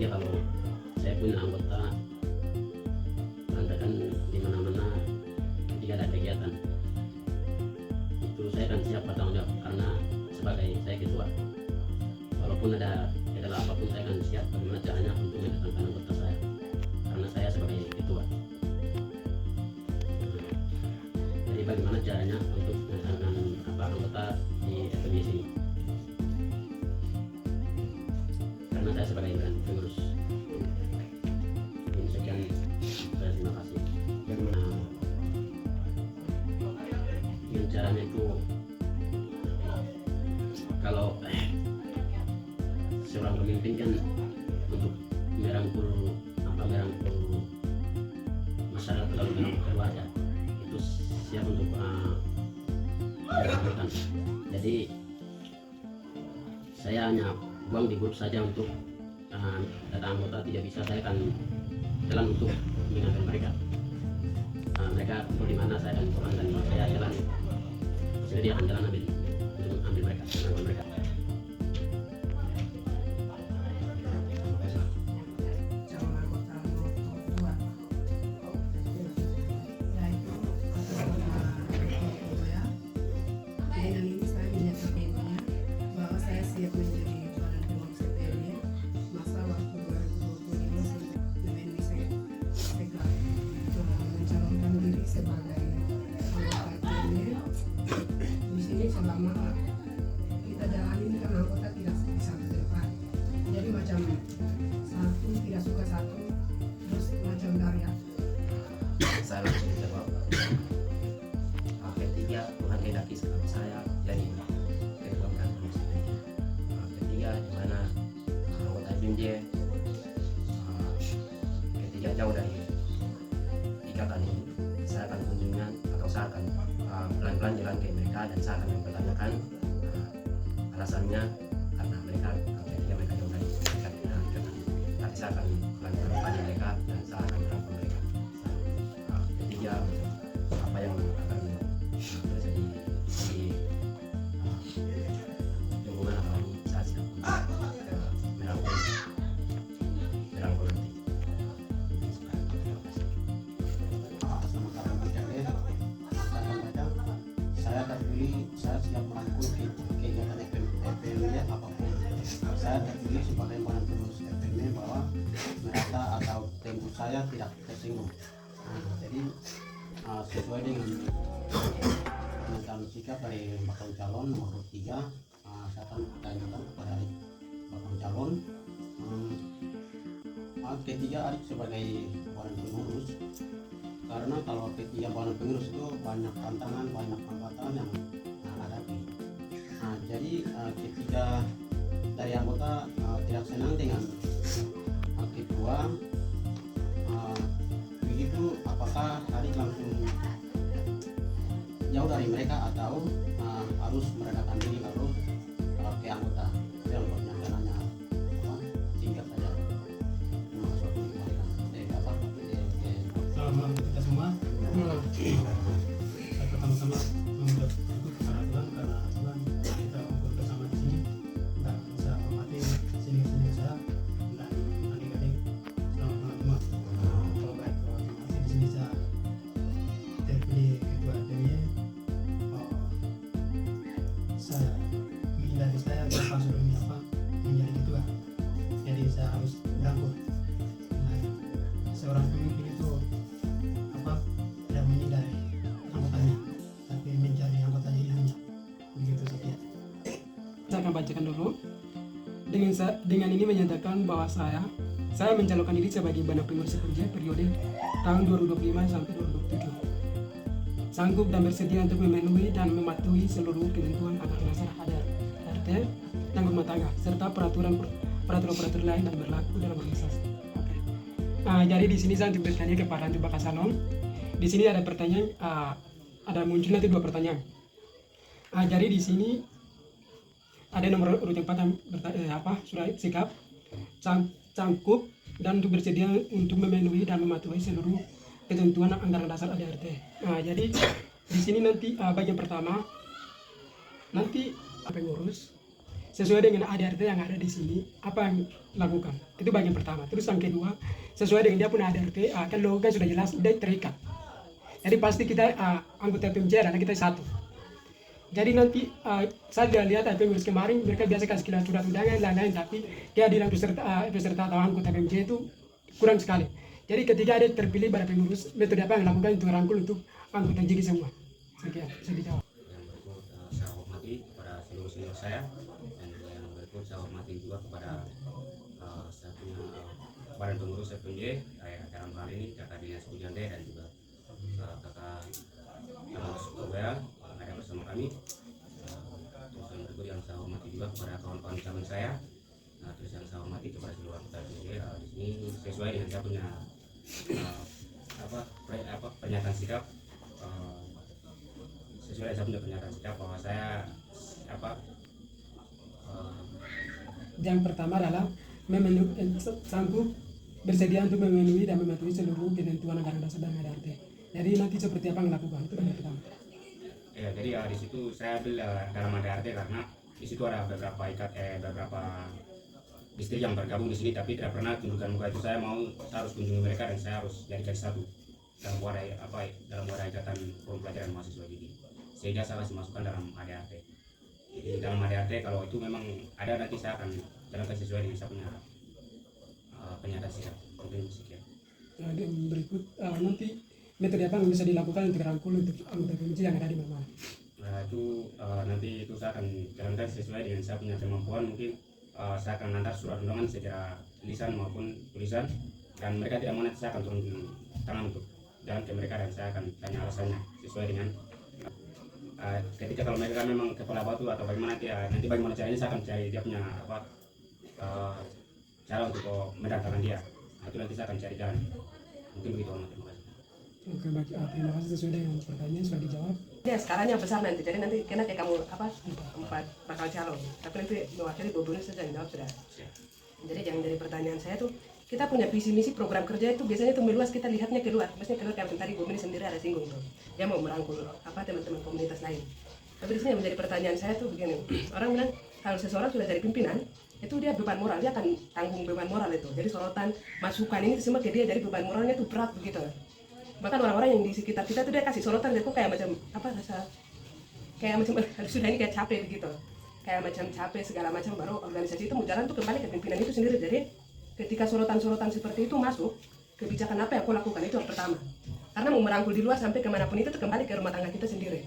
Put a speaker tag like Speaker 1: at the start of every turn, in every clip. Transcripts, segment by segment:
Speaker 1: ketiga, kalau saya punya anggota berantakan di mana-mana ketika ada kegiatan, itu saya akan siap bertanggung jawab, karena sebagai saya ketua, walaupun ada kendala apapun saya akan siap bagaimana caranya untuk mendatangkan anggota saya, karena saya sebagai ketua. Jadi bagaimana caranya untuk mendatangkan anggota di FPB sini, karena saya sebagai pengurus. Sekian, terima kasih. Yang caranya itu, kalau seorang pemimpin kan untuk merangkul masyarakat, lalu merangkul keluarga, itu siap untuk berangkutan. Jadi saya hanya buang di grup saja untuk data anggota, tidak bisa saya akan jalan untuk mengambil mereka. Mereka kumpul di mana saya akan pulang, dan saya jalan, jadi dia akan jalan ambil mereka, mengambil mereka.
Speaker 2: Selama kita jalanin kan anggota tidak bisa ke depan, jadi macam satu tidak suka satu, terus macam dari
Speaker 3: saya langsung jawab. Ketiga, Tuhan kehendaki saya jadi ketua kantor. Ketiga, di mana anggota Junje ketiga jauh dari ikatan ini, saya akan kunjungan atau saya akan pelan-pelan jalan ke mereka, dan saya akan mempertanyakan alasannya, karena mereka jauh dari ikatan. Nanti saya akan pelan-pelan tanya mereka, dan saya akan merangkul mereka. Ketiga, apa yang akan terjadi di lingkungan atau saya siap merangkul nanti.
Speaker 4: Saya terpilih, saya siap merangkul kegiatan FPM apapun. Saya terpilih sebagai badan pengurus FPM bahwa merasa atau tempo saya tidak tersinggung. Jadi sesuai dengan pernyataan sikap dari bakal calon nomor 3, saya akan tanyakan kepada bakal calon. Ketiga, Adik sebagai badan pengurus, karena kalau ketiga badan pengurus itu banyak tantangan, banyak hambatan yang hadapi. Jadi ketika dari anggota tidak senang dengan ketua, begitu apakah Adik langsung jauh dari mereka atau harus meredakan diri lalu ke anggota? Yang pernyataannya singkat saja.
Speaker 5: Salam malam kita semua. Saya pertama-tama mengucap syukur kepada Tuhan, karena Tuhan kita kumpul bersama di sini, dan saya hormati senior saya dan adik-adik. Selamat malam semua. Kalau baik, terima kasih di sini saya terpilih ketua FPM. Saya berapa sebelumnya menjadi ketua, jadi saya harus berangkut. Seorang pemimpin itu tidak menghindari anggotanya, tapi mencari anggotanya ilmunya. Begitu saja. Saya akan bacakan dulu. Dengan ini menyatakan bahwa saya mencalonkan diri sebagai Badan Pengurus FPM periode tahun 2025 sampai 2027. Sanggup dan bersedia untuk memenuhi dan mematuhi seluruh ketentuan anggaran dasar ADART dan rumah tangga, serta peraturan lain yang berlaku dalam organisasi. Jadi di sini saya untuk bertanya kepada Antu Bakal Calon. Di sini ada pertanyaan, ada muncul nanti 2 pertanyaan. Jadi di sini ada nomor urut yang 4 surat sikap, sanggup dan untuk bersedia untuk memenuhi dan mematuhi seluruh ketentuan anggaran dasar ADART. Jadi di sini nanti bagian pertama nanti pengurus sesuai dengan ADRT yang ada di sini, apa yang lakukan? Itu bagian pertama. Terus yang kedua, sesuai dengan dia punya ADRT, kan logo kan sudah jelas, dia terikat. Jadi pasti kita anggota PMJ adalah kita satu. Jadi nanti saya sudah lihat pengurus kemarin mereka biasa kasih surat undangan lain-lain, tapi kehadiran peserta atau anggota PMJ itu kurang sekali. Jadi ketika ada terpilih pada pengurus, metode apa yang dilakukan untuk rangkul untuk anggota JG semua. Sekian, saya dijawab.
Speaker 1: Yang berikut saya hormati kepada seluruh senior saya, dan yang berikut saya hormati juga kepada saya punya badan pengurus FPJ dalam hal ini kakak Dinas Pujande dan juga kakak Amos Kobea ada bersama kami. Terus yang berikut yang saya hormati juga kepada kawan-kawan cabang saya. Terus yang saya hormati kepada seluruh anggota FPJ di sini sesuai dengan saya punya pernyataan sikap. Sesuai saya punya pernyataan sikap bahwa saya
Speaker 5: yang pertama adalah sanggup bersedia untuk memenuhi dan mematuhi seluruh ketentuan anggaran dasar dan ADRT. Jadi nanti seperti apa yang dilakukan itu yang pertama.
Speaker 1: Ya, jadi di situ saya ambil dalam ADRT karena di situ ada beberapa beberapa distrik yang bergabung di sini tapi tidak pernah tunjukkan muka. Itu saya harus kunjungi mereka dan saya harus jadikan satu dalam wadah ikatan forum pelajaran mahasiswa ini, sehingga saya kasih masukan dalam ADRT. Jadi dalam ADRT kalau itu memang ada, nanti saya akan jalankan sesuai dengan saya punya pernyataan sikap. Mungkin sekian.
Speaker 5: Dan berikut nanti metode apa yang bisa dilakukan untuk rangkul untuk anggota PMJ yang ada di mana?
Speaker 1: Nah itu nanti itu saya akan jalankan sesuai dengan saya punya kemampuan. Mungkin saya akan nanti surat undangan secara lisan maupun tulisan, dan mereka tidak mau, nanti saya akan turun tangan untuk jalan ke mereka dan saya akan tanya alasannya sesuai dengan ketika kalau mereka memang kepala batu atau bagaimana nanti bagaimana caranya saya akan cari dia punya cara untuk mendatangkan dia. Itu nanti saya akan cari jalan. Mungkin begitu. Terima kasih.
Speaker 5: Oke, baik. Terima kasih sesuai dengan pertanyaan sudah dijawab.
Speaker 2: Ya sekarang yang besar nanti, jadi nanti kena kayak kamu 4 bakal calon, tapi nanti mewakili gubernur saja yang jawab sudah. Jadi yang dari pertanyaan saya tuh, kita punya visi misi program kerja itu biasanya itu meluas, kita lihatnya keluar, maksudnya keluar kayak tadi gubernur sendiri ada singgung tuh, dia mau merangkul teman-teman komunitas lain. Tapi di sini yang menjadi pertanyaan saya tuh begini, orang bilang kalau seseorang sudah jadi pimpinan, itu dia beban moral, dia akan tanggung beban moral itu. Jadi sorotan, masukan ini semua ke dia, jadi beban moralnya itu berat begitu. Bahkan orang-orang yang di sekitar kita tuh dia kasih sorotan, dia kok kayak macam sudah ini kayak capek begitu, kayak macam capek segala macam, baru organisasi itu mau jalan tuh kembali ke pimpinan itu sendiri. Jadi ketika sorotan-sorotan seperti itu masuk, kebijakan apa yang kau lakukan itu yang pertama, karena mau merangkul di luar sampai kemanapun itu kembali ke rumah tangga kita sendiri.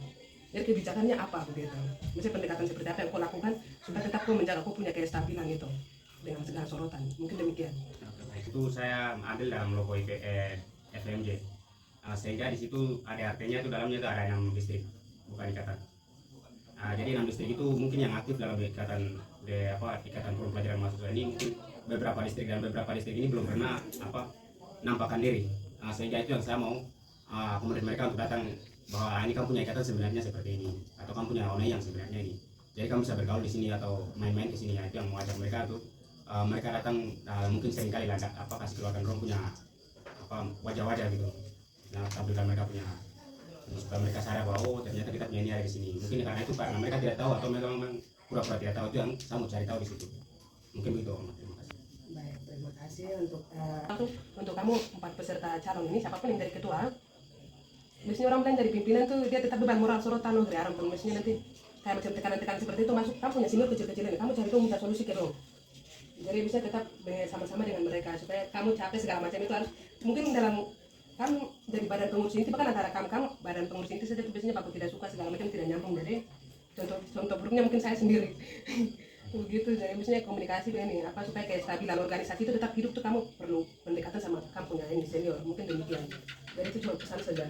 Speaker 2: Jadi kebijakannya apa begitu, misalnya pendekatan seperti apa yang kau lakukan supaya tetap kau menjaga kau punya kestabilan itu dengan segala sorotan. Mungkin demikian.
Speaker 1: Itu saya ambil dalam logo FMJ. Sehingga di situ ada artinya itu dalamnya itu ada 6 distrik, bukan ikatan. Jadi 6 distrik itu mungkin yang aktif dalam ikatan forum pelajaran mahasiswa ini mungkin beberapa distrik, dan beberapa distrik ini belum pernah nampakkan diri. Sehingga itu yang saya mau kemudian mereka untuk datang bahwa ini kamu punya ikatan sebenarnya seperti ini, atau kamu punya onai yang sebenarnya ini. Jadi kamu bisa bergaul di sini atau main-main di sini. Itu yang mau ajak mereka tuh. Mereka datang mungkin seringkali lah kasih keluarkan orang punya wajah-wajah gitu. Nah, tampilkan mereka punya, supaya mereka sadar bahwa ternyata kita punya ini ada di sini. Mungkin karena itu, karena mereka tidak tahu atau memang pura-pura tidak tahu, itu yang saya mau cari tahu di situ. Mungkin begitu. Terima kasih.
Speaker 2: Baik, terima kasih untuk kamu 4 peserta calon ini, siapapun yang dari ketua, biasanya orang bilang dari pimpinan tuh dia tetap beban moral sorotan loh dari Aram, maksudnya nanti kayak macam tekanan-tekanan seperti itu masuk, kamu punya senior kecil-kecil ini, kamu cari tuh minta solusi ke dong. Jadi bisa tetap sama-sama dengan mereka supaya kamu capek segala macam itu harus mungkin dalam kan dari badan pengurus inti, bahkan antara kamu badan pengurus inti saja biasanya baku tidak suka segala macam tidak nyambung. Jadi contoh buruknya mungkin saya sendiri begitu. Jadi misalnya komunikasi ini supaya kayak stabilan organisasi itu tetap hidup tuh kamu perlu pendekatan sama kamu punya ini senior, mungkin demikian. Jadi itu cuma pesan saja.